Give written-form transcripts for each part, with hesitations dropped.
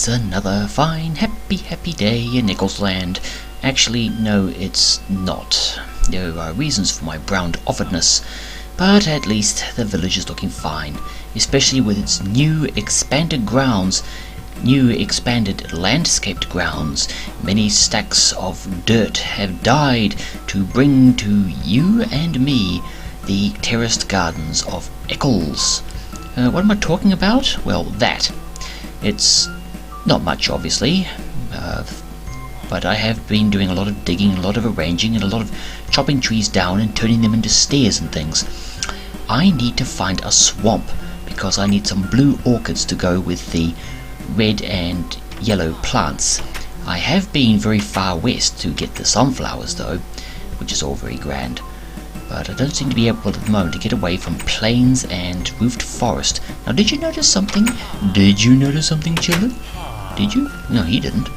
It's another fine, happy day in Ecclesland. Actually, no, it's not. There are reasons for my browned offedness, but at least the village is looking fine, especially with its new expanded grounds, new expanded landscaped grounds. Many stacks of dirt have died to bring to you and me the terraced gardens of Eccles. What am I talking about? Well, that. It's not much, obviously, but I have been doing a lot of digging, a lot of arranging, and a lot of chopping trees down and turning them into stairs and things. I need to find a swamp, because I need some blue orchids to go with the red and yellow plants. I have been very far west to get the sunflowers, though, which is all very grand. But I don't seem to be able at the moment to get away from plains and roofed forest. Now, did you notice something? Did you notice something, children? Did you? No, he didn't.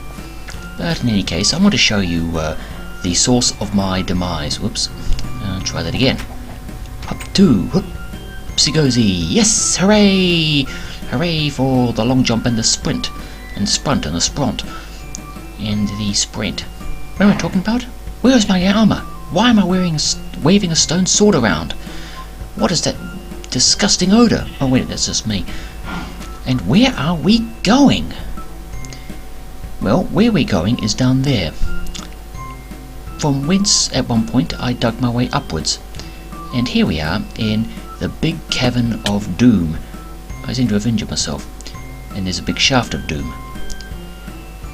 But in any case, I want to show you the source of my demise. Whoops. Try that again. Up two. Whoopsie-gozy. Yes! Hooray! Hooray for the long jump and the sprint. And sprunt and the spront. And the sprint. What am I talking about? Where's my armour? Why am I waving a stone sword around? What is that disgusting odour? Oh wait, that's just me. And where are we going? Well, where we're going is down there. From whence, at one point, I dug my way upwards. And here we are, in the big cavern of doom. I seem to have injured myself. And there's a big shaft of doom.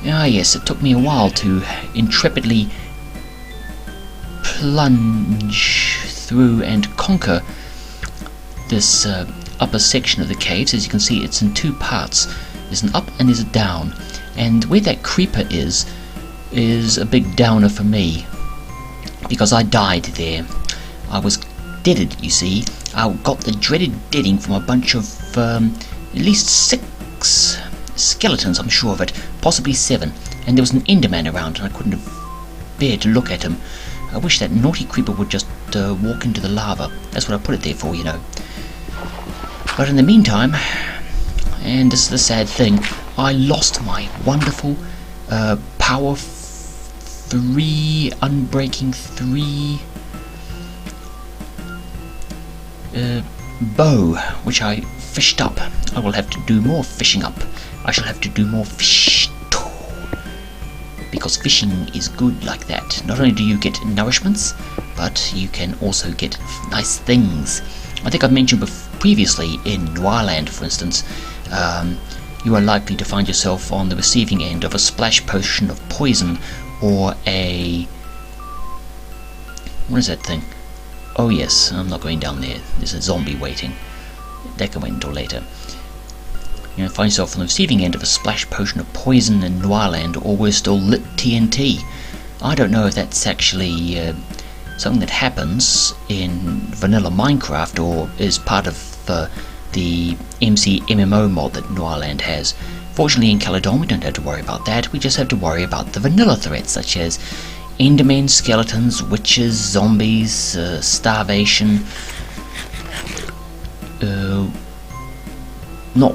Ah yes, it took me a while to intrepidly plunge through and conquer this upper section of the caves. As you can see, it's in two parts. There's an up and there's a down, and where that creeper is a big downer for me, because I died there. I was deaded, you see. I got the dreaded deading from a bunch of at least 6 skeletons, I'm sure of it, possibly 7, and there was an enderman around and I couldn't have bared to look at him. I wish that naughty creeper would just walk into the lava. That's what I put it there for, you know. But in the meantime, and this is the sad thing, I lost my wonderful power 3, unbreaking 3 bow, which I fished up. I will have to do more fishing up. I shall have to do more fish. Because fishing is good like that. Not only do you get nourishments, but you can also get nice things. I think I've mentioned previously in Noirland, for instance, you are likely to find yourself on the receiving end of a splash potion of poison, or a... what is that thing? Oh yes, I'm not going down there. There's a zombie waiting. That can wait until later. You know, find yourself on the receiving end of a splash potion of poison in Noirland, or worse still, lit TNT. I don't know if that's actually something that happens in vanilla Minecraft, or is part of the MC MMO mod that Noirland has. Fortunately, in Caledon we don't have to worry about that. We just have to worry about the vanilla threats, such as endermen, skeletons, witches, zombies, starvation, not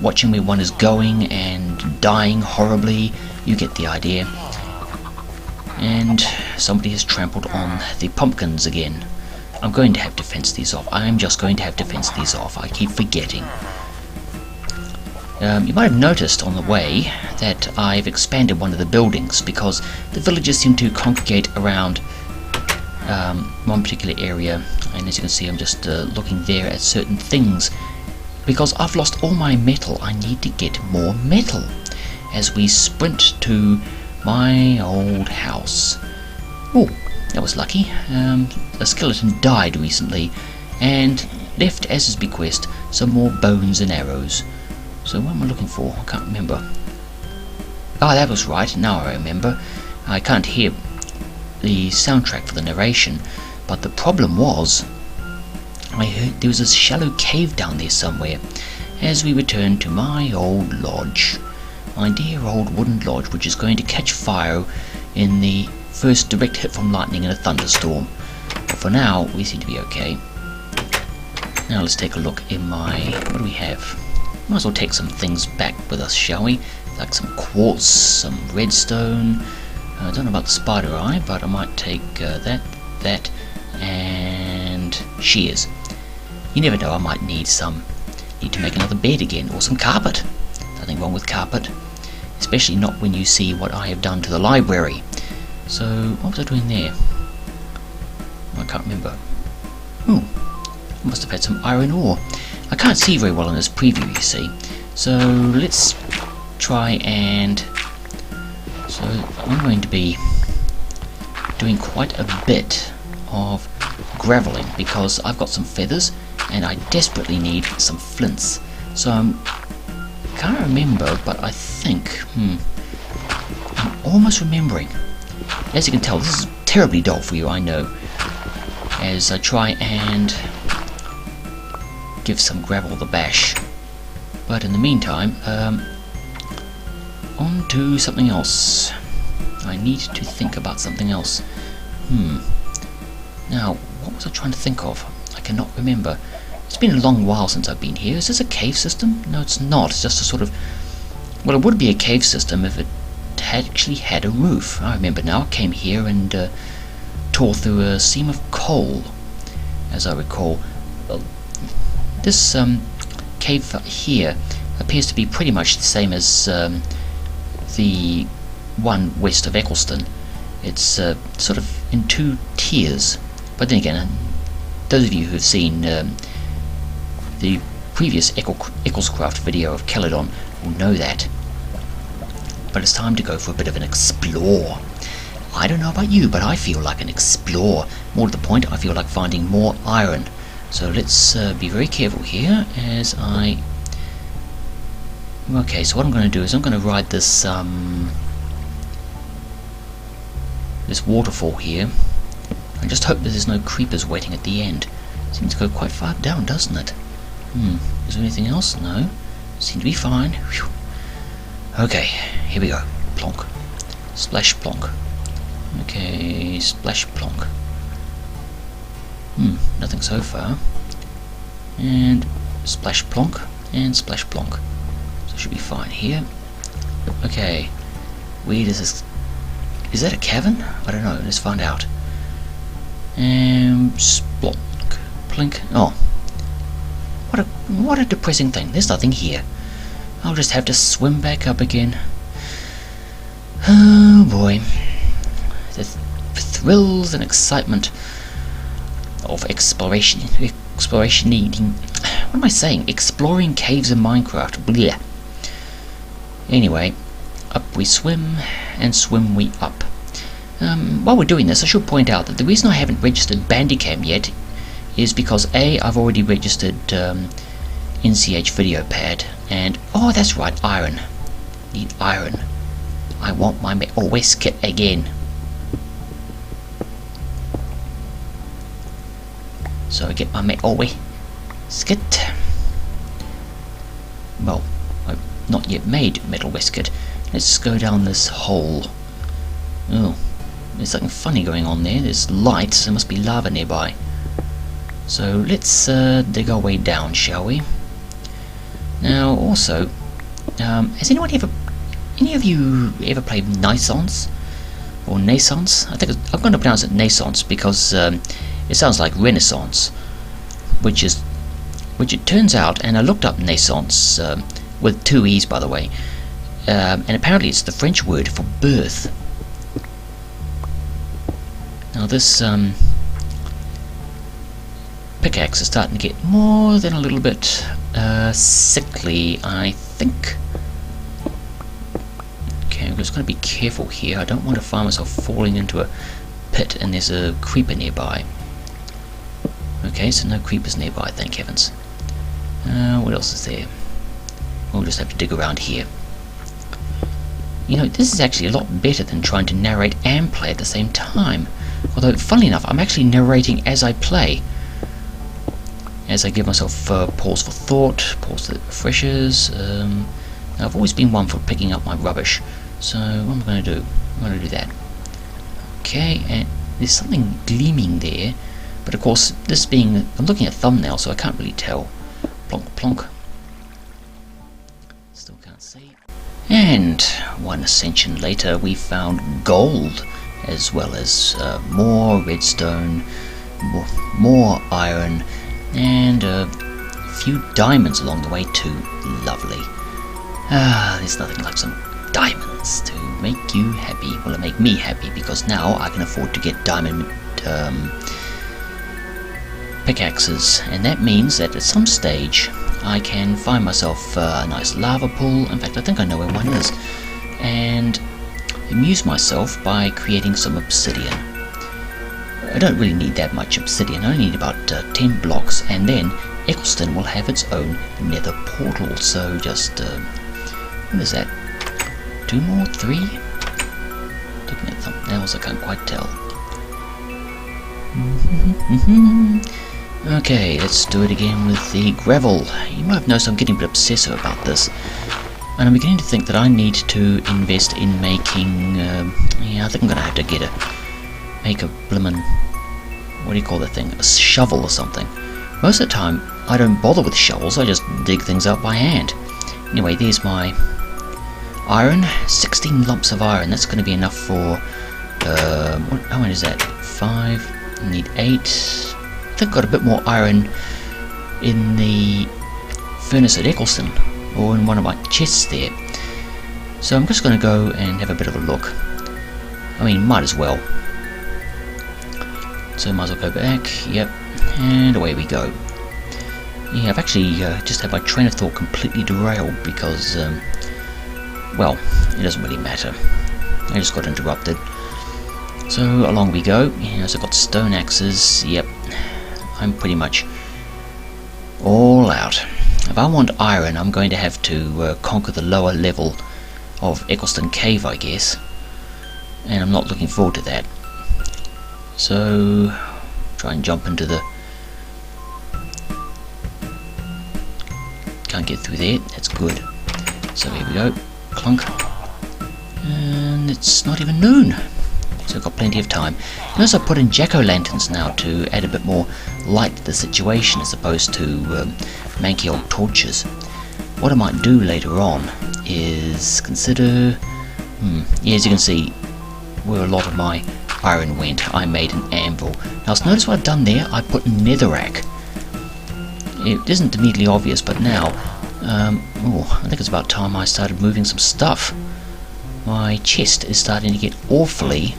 watching where one is going and dying horribly. You get the idea. And somebody has trampled on the pumpkins again. I'm going to have to fence these off. I'm just going to have to fence these off. I keep forgetting. You might have noticed on the way that I've expanded one of the buildings, because the villagers seem to congregate around one particular area, and as you can see, I'm just looking there at certain things. Because I've lost all my metal, I need to get more metal as we sprint to my old house. Oh, that was lucky. A skeleton died recently and left as his bequest some more bones and arrows. So what am I looking for? I can't remember. Ah, that was right, now I remember. I can't hear the soundtrack for the narration, but the problem was, I heard there was a shallow cave down there somewhere, as we returned to my old lodge. My dear old wooden lodge, which is going to catch fire in the first direct hit from lightning in a thunderstorm. But for now, we seem to be okay. Now let's take a look in my... what do we have? Might as well take some things back with us, shall we? like some quartz, some redstone. I don't know about the spider eye, but I might take that, and shears. You never know, I might need to make another bed again, or some carpet. Nothing wrong with carpet, especially not when you see what I have done to the library. So, what was I doing there? I can't remember. Oh, I must have had some iron ore. I can't see very well in this preview, you see. So, let's try and... So, I'm going to be doing quite a bit of graveling because I've got some feathers and I desperately need some flints. So I can't remember, but I think I'm almost remembering. As you can tell, this is terribly dull for you, I know, as I try and give some gravel the bash. But in the meantime, on to something else. I need to think about something else. Now, what was I trying to think of? I cannot remember. It's been a long while since I've been here. Is this a cave system? No, it's not. It's just a sort of... Well, it would be a cave system if it actually had a roof. I remember now. I came here and tore through a seam of coal, as I recall. Well, this cave here appears to be pretty much the same as the one west of Eccleston. It's sort of in 2 tiers. But then again, those of you who have seen the previous Ecclescraft video of Caledon will know that. But it's time to go for a bit of an explore. I don't know about you, but I feel like an explorer. More to the point, I feel like finding more iron. So let's be very careful here as I... Okay, so what I'm going to do is I'm going to ride this this waterfall here. I just hope that there's no creepers waiting at the end. Seems to go quite far down, doesn't it? Is there anything else? No. Seem to be fine. Whew. Okay, here we go. Plonk. Splash plonk. Okay, splash plonk. Nothing so far. And splash plonk and splash plonk. So it should be fine here. Okay. Where does this... Is that a cavern? I don't know. Let's find out. And splonk. Plink. Oh. What a depressing thing. There's nothing here. I'll just have to swim back up again. Oh boy. The thrills and excitement of exploration. What am I saying? Exploring caves in Minecraft. Blech. Anyway, up we swim, and swim we up. While we're doing this, I should point out that the reason I haven't registered Bandicam yet is because A, I've already registered NCH VideoPad, and oh, that's right, iron. Need iron. I want my metal waistcoat again. So I get my metal waistcoat. Well, I've not yet made metal waistcoat. Let's go down this hole. Oh, there's something funny going on there. There's lights. There must be lava nearby. So let's dig our way down, shall we? Now, also, has any of you ever played Naissance or Naissance? I think I'm going to pronounce it Naissance because it sounds like Renaissance, which it turns out. And I looked up Naissance with 2 E's, by the way, and apparently it's the French word for birth. Now this pickaxe is starting to get more than a little bit sickly, I think. Okay, I'm just going to be careful here. I don't want to find myself falling into a pit and there's a creeper nearby. Okay, so no creepers nearby, thank heavens. What else is there? We'll just have to dig around here. You know, this is actually a lot better than trying to narrate and play at the same time. Although, funnily enough, I'm actually narrating as I play. As I give myself pause for thought, pause that refreshes. I've always been one for picking up my rubbish. So, what am I going to do? I'm going to do that. Okay, and there's something gleaming there. But of course, this being... I'm looking at thumbnail, so I can't really tell. Plonk, plonk. Still can't see. And one ascension later we found gold, as well as more redstone, more iron, and a few diamonds along the way too. Lovely. There's nothing like some diamonds to make you happy. Well, it make me happy because now I can afford to get diamond pickaxes, and that means that at some stage I can find myself a nice lava pool. In fact, I think I know where one is, and amuse myself by creating some obsidian. I don't really need that much obsidian. I only need about 10 blocks, and then Eccleston will have its own nether portal. So just what is that? 2 more? 3? Looking at thumbnails, I can't quite tell. Okay, let's do it again with the gravel. You might have noticed I'm getting a bit obsessive about this, and I'm beginning to think that I need to invest in making, yeah, I think I'm going to have to make a blimmin', what do you call that thing, a shovel or something. Most of the time, I don't bother with shovels, I just dig things out by hand. Anyway, there's my iron, 16 lumps of iron, that's going to be enough for, how many is that, 5, I need 8, I think I've got a bit more iron in the furnace at Eccleston, or in one of my chests there. So I'm just going to go and have a bit of a look. I mean, might as well. So might as well go back, yep, and away we go. Yeah, I've actually just had my train of thought completely derailed because, well, it doesn't really matter. I just got interrupted. So along we go. Yes, I've got stone axes, yep. I'm pretty much all out. If I want iron, I'm going to have to conquer the lower level of Eccleston Cave, I guess. And I'm not looking forward to that. So, try and jump into the... Can't get through there, that's good. So here we go, clunk. And it's not even noon. So I've got plenty of time. Notice I put in jack-o'-lanterns now to add a bit more light to the situation as opposed to manky old torches. What I might do later on is consider... yeah, as you can see, where a lot of my iron went, I made an anvil. Now notice what I've done there, I put netherrack. It isn't immediately obvious, but now, I think it's about time I started moving some stuff. My chest is starting to get awfully,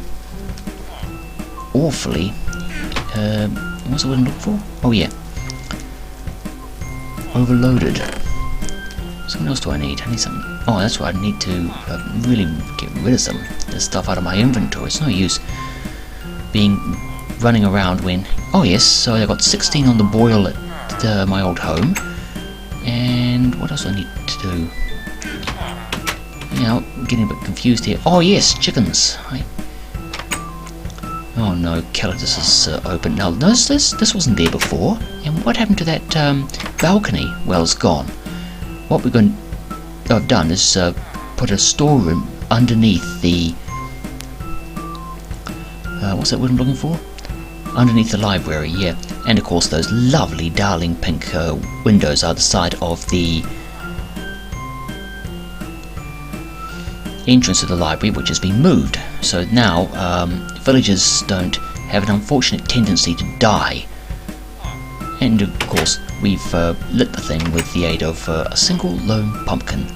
what's the word I'm looking for? Oh yeah, overloaded. So what else do I need? I need some, oh that's right, I need to really get rid of some of this stuff out of my inventory. It's no use running around when, oh yes, so I got 16 on the boil at my old home, and what else do I need to do? You know, I'm getting a bit confused here. Oh yes, chickens. Oh no, Caledon is open. Now notice this wasn't there before, and what happened to that balcony? Well, it's gone. What I've done is put a storeroom underneath the, what's that word I'm looking for? Underneath the library, yeah. And of course those lovely darling pink windows are the side of the entrance to the library, which has been moved. So now villagers don't have an unfortunate tendency to die. And of course we've lit the thing with the aid of a single lone pumpkin.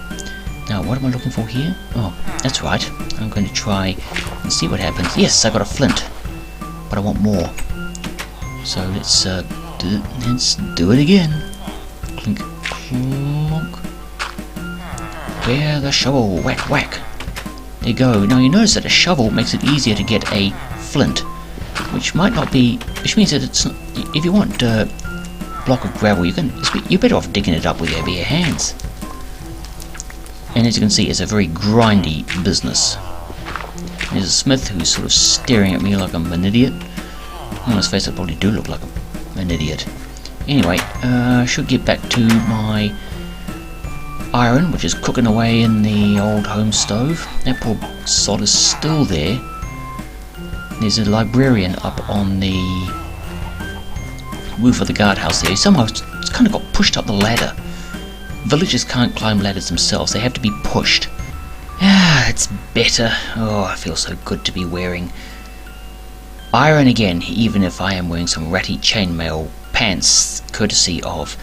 Now what am I looking for here? Oh, that's right. I'm going to try and see what happens. Yes, I got a flint, but I want more. So let's do it again. Clink, clonk. Where the shovel? Whack, whack. There you go. Now you notice that a shovel makes it easier to get a flint, which might not be, which means that it's not, if you want a block of gravel, you're better off digging it up with your bare hands. And as you can see, it's a very grindy business. There's a smith who's sort of staring at me like I'm an idiot. On his face I probably do look like an idiot. Anyway, I should get back to my iron, which is cooking away in the old home stove. That poor sod is still there. There's a librarian up on the roof of the guardhouse there. Somehow it's kind of got pushed up the ladder. Villagers can't climb ladders themselves, they have to be pushed. it's better. Oh, I feel so good to be wearing iron again, even if I am wearing some ratty chainmail pants, courtesy of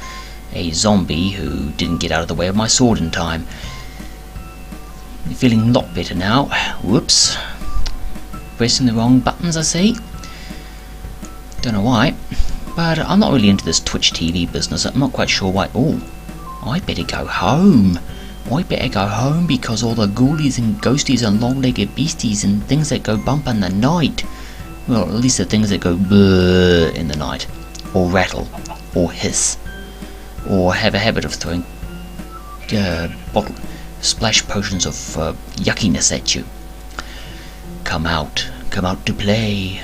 a zombie who didn't get out of the way of my sword in time. Feeling a lot better now. Whoops. Pressing the wrong buttons, I see. Don't know why, but I'm not really into this Twitch TV business. I'm not quite sure why. Oh, I better go home. I better go home because all the ghoulies and ghosties and long-legged beasties and things that go bump in the night, well, at least the things that go bleh in the night, or rattle, or hiss, or have a habit of throwing bottle splash potions of yuckiness at you. Come out to play,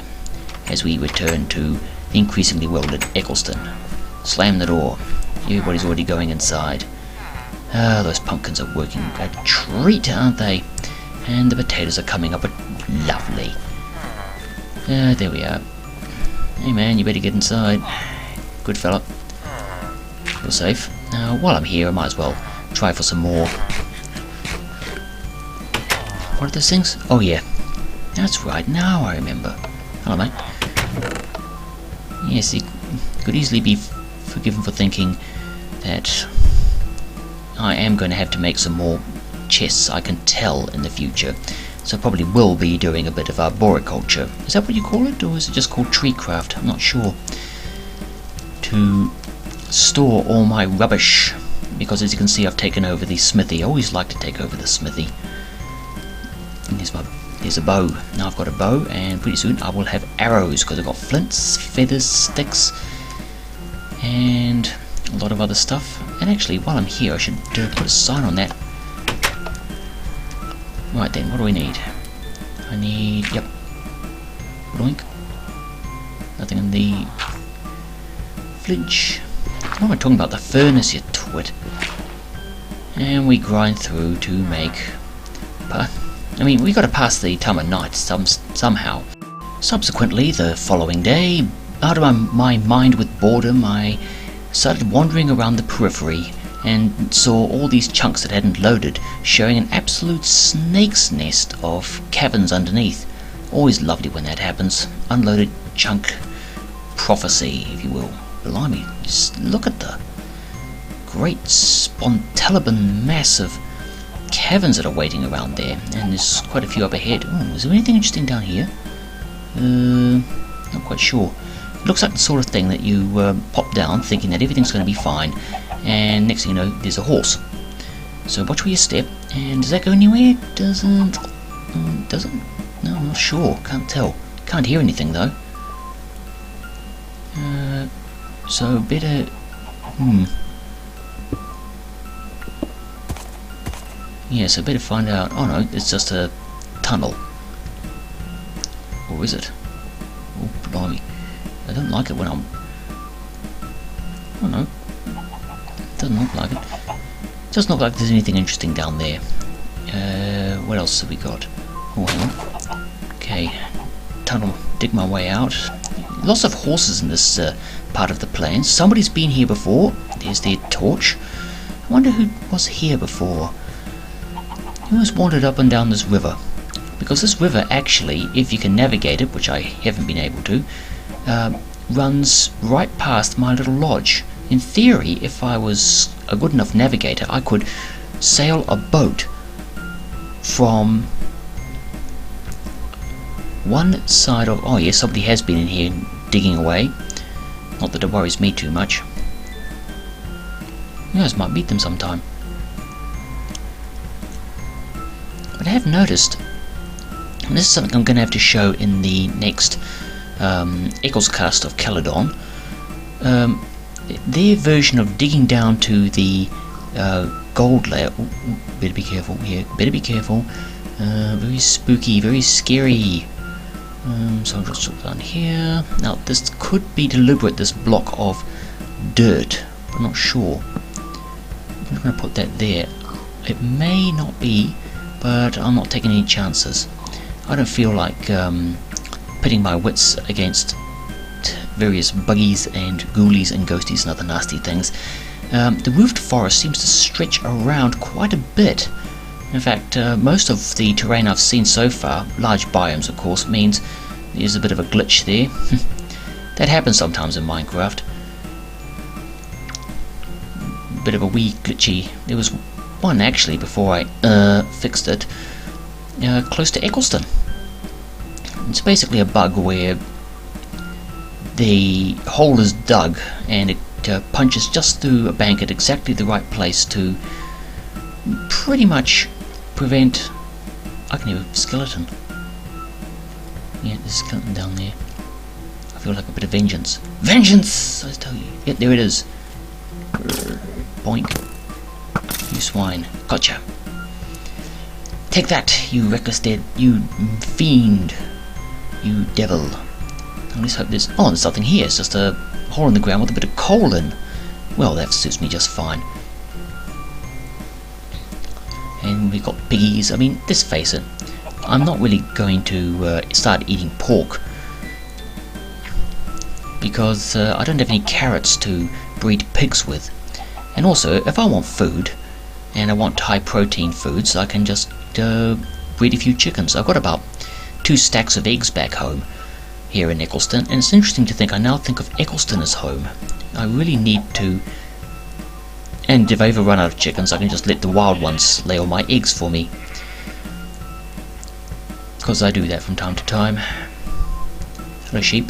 as we return to the increasingly well-lit Eccleston. Slam the door. Everybody's already going inside. Ah, those pumpkins are working a treat, aren't they? And the potatoes are coming up lovely. There we are. Hey man, you better get inside. Good fella. You're safe. Now, while I'm here, I might as well try for some more. What are those things? Oh yeah. That's right, now I remember. Hello mate. Yes, he could easily be forgiven for thinking that I am going to have to make some more chests, I can tell, in the future. So I probably will be doing a bit of arboriculture. Is that what you call it, or is it just called treecraft? I'm not sure. To store all my rubbish, because as you can see I've taken over the smithy. I always like to take over the smithy. And here's a bow. Now I've got a bow, and pretty soon I will have arrows, because I've got flints, feathers, sticks, and a lot of other stuff. And actually, while I'm here, I should put a sign on that. Right then, what do we need? I need, yep, bloink. Nothing in the flinch. What am I talking about? The furnace, you twit. And we grind through to make, I mean, we got to pass the time of night somehow. Subsequently, the following day, out of my mind with boredom, I started wandering around the periphery and saw all these chunks that hadn't loaded, showing an absolute snake's nest of caverns underneath. Always lovely when that happens. Unloaded chunk prophecy, if you will. Blimey, just look at the great spontelabon mass of caverns that are waiting around there, and there's quite a few up ahead. Oh, is there anything interesting down here? Not quite sure. It looks like the sort of thing that you pop down thinking that everything's going to be fine, and next thing you know, there's a horse. So watch where you step. And does that go anywhere? Doesn't. Doesn't? No, I'm not sure. Can't tell. Can't hear anything though. So better. Yeah, so better find out. Oh no, it's just a tunnel. Or is it? Oh blimey. I don't like it when I'm... Oh no. Doesn't look like it. Doesn't look like there's anything interesting down there. What else have we got? Oh, hang on. Okay. Tunnel. Dig my way out. Lots of horses in this part of the plains. Somebody's been here before. There's their torch. I wonder who was here before. Who has wandered up and down this river? Because this river actually, if you can navigate it, which I haven't been able to, runs right past my little lodge. In theory, if I was a good enough navigator, I could sail a boat from one side of... Oh yes, somebody has been in here digging away. Not that it worries me too much. You guys might meet them sometime. But I have noticed, and this is something I'm going to have to show in the next Ecclescraft of Caledon, their version of digging down to the gold layer. Ooh, better be careful here, better be careful. Very spooky, very scary. So I'll just look down here. Now this could be deliberate, this block of dirt, but I'm not sure. I'm just going to put that there. It may not be, but I'm not taking any chances. I don't feel like pitting my wits against various buggies and ghoulies and ghosties and other nasty things. The roofed forest seems to stretch around quite a bit. In fact, most of the terrain I've seen so far, large biomes of course, means there's a bit of a glitch there. That happens sometimes in Minecraft. Bit of a wee glitchy. There was one actually before I fixed it, close to Eccleston. It's basically a bug where the hole is dug and it punches just through a bank at exactly the right place to pretty much prevent... I can hear a skeleton. Yeah, there's a skeleton down there. I feel like a bit of vengeance. Vengeance! I tell you. Yep, there it is. Boink. You swine. Gotcha. Take that, you reckless dead. You fiend. You devil. Let's hope there's... Oh, there's something here. It's just a hole in the ground with a bit of coal in. Well, that suits me just fine. And we've got piggies. I mean, let's face it. I'm not really going to start eating pork. Because I don't have any carrots to breed pigs with. And also, if I want food, and I want high protein foods, I can just breed a few chickens. I've got about 2 stacks of eggs back home here in Eccleston, and it's interesting to think I now think of Eccleston as home. I really need to, and if I ever run out of chickens I can just let the wild ones lay all my eggs for me, because I do that from time to time. Hello sheep.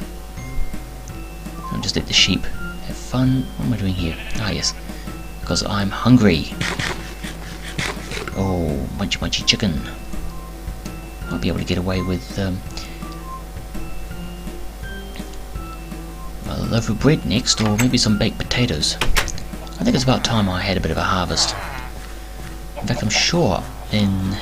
I'll just let the sheep have fun. What am I doing here? Ah yes, because I'm hungry. Oh, munchy munchy chicken. Might be able to get away with a loaf of bread next, or maybe some baked potatoes. I think it's about time I had a bit of a harvest. In fact, I'm sure in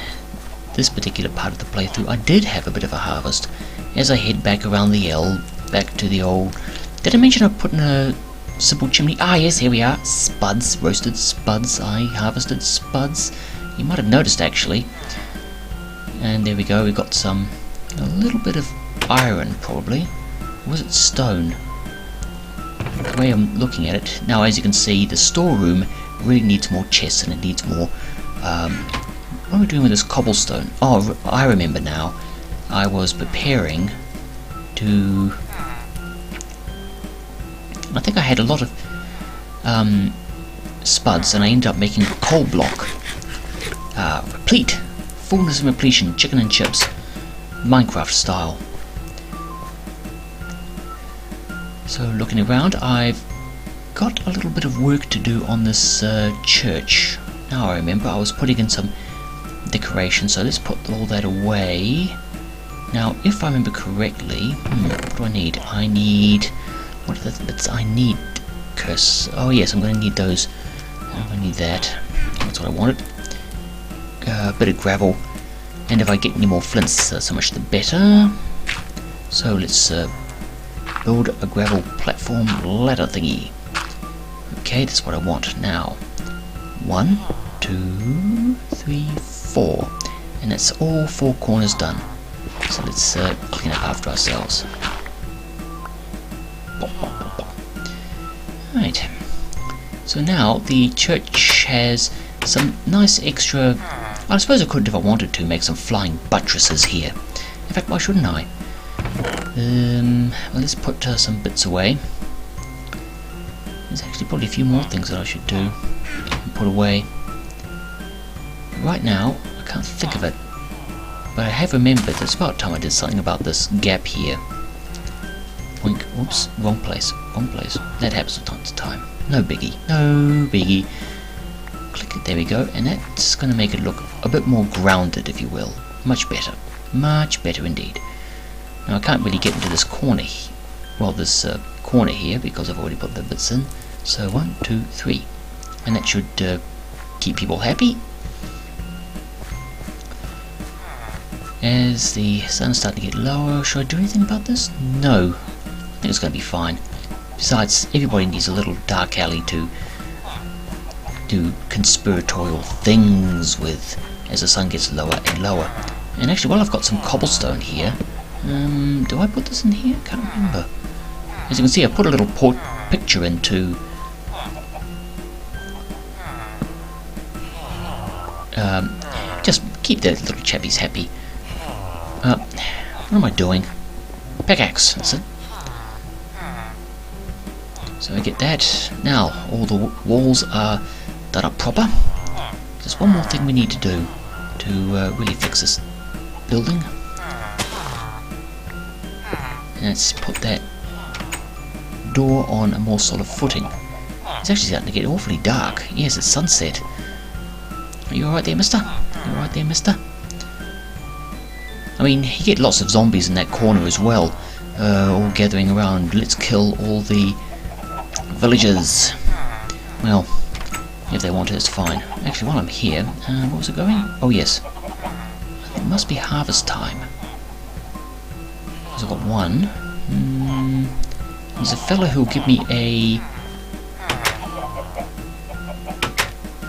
this particular part of the playthrough I did have a bit of a harvest. As I head back around the L, back to the old... Did I mention I put in a simple chimney? Ah yes, here we are. Spuds, roasted spuds. I harvested spuds. You might have noticed actually. And there we go, we've got a little bit of iron probably. Or was it stone? The way I'm looking at it now, as you can see, the storeroom really needs more chests and it needs more. What are we doing with this cobblestone? Oh, I remember now. I was preparing to... I think I had a lot of spuds, and I ended up making a coal block. Replete, fullness and repletion, chicken and chips, Minecraft style. So looking around, I've got a little bit of work to do on this church. Now I remember I was putting in some decoration, so let's put all that away. Now if I remember correctly, what do I need? I need... What are the bits I need? Curse. Oh yes, I'm going to need those. I'm going to need that. That's what I wanted. A bit of gravel. And if I get any more flints, so much the better. So let's build a gravel platform ladder thingy. Okay, that's what I want now. 1, 2, 3, 4. And that's all 4 corners done. So let's clean up after ourselves. Right. So now the church has some nice extra... I suppose I could, if I wanted to, make some flying buttresses here. In fact, why shouldn't I? Well, let's put some bits away. There's actually probably a few more things that I should do and put away. Right now, I can't think of it. But I have remembered that it's about time I did something about this gap here. Boink. Oops, wrong place. Wrong place. That happens from time to time. No biggie. No biggie. Click it. There we go. And that's going to make it look a bit more grounded, if you will. Much better. Much better indeed. Now I can't really get into this corner. Well, this corner here because I've already put the bits in. So 1, 2, 3, and that should keep people happy. As the sun's starting to get lower, should I do anything about this? No. I think it's going to be fine. Besides, everybody needs a little dark alley to do conspiratorial things with as the sun gets lower and lower. And actually, while I've got some cobblestone here, do I put this in here? I can't remember. As you can see, I put a little picture into just keep the little chappies happy. What am I doing? Pickaxe, that's it. So I get that. Now, all the walls are done up proper. There's one more thing we need to do to really fix this building. And let's put that door on a more solid footing. It's actually starting to get awfully dark. Yes, it's sunset. Are you alright there, mister? You alright there, mister? I mean, you get lots of zombies in that corner as well, all gathering around. Let's kill all the villagers. Well, if they want it, it's fine. Actually, while I'm here, what was it going? Oh yes, it must be harvest time. Because I've got one. There's a fellow who'll give me a...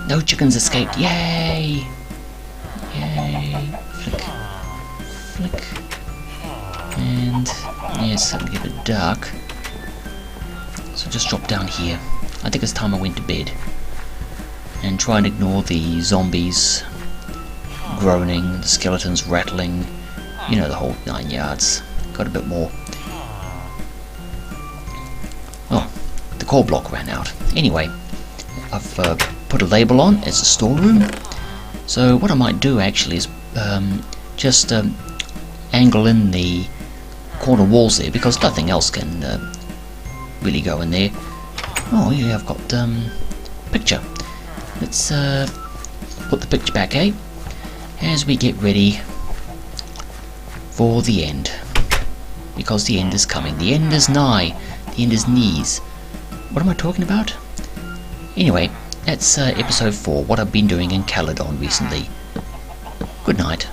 No chickens escaped. Yay! Yay! Flick. Flick. And yeah, it's starting to get a bit dark. So just drop down here. I think it's time I went to bed. And try and ignore the zombies groaning, the skeletons rattling. You know, the whole 9 yards. Got a bit more. Oh, the coal block ran out. Anyway, I've put a label on as a storeroom. So what I might do actually is just angle in the corner walls there, because nothing else can really go in there. Oh yeah, I've got picture. Let's put the picture back, as we get ready for the end, because the end is coming. The end is nigh. The end is knees. What am I talking about? Anyway, that's episode 4, what I've been doing in Caledon recently. Good night.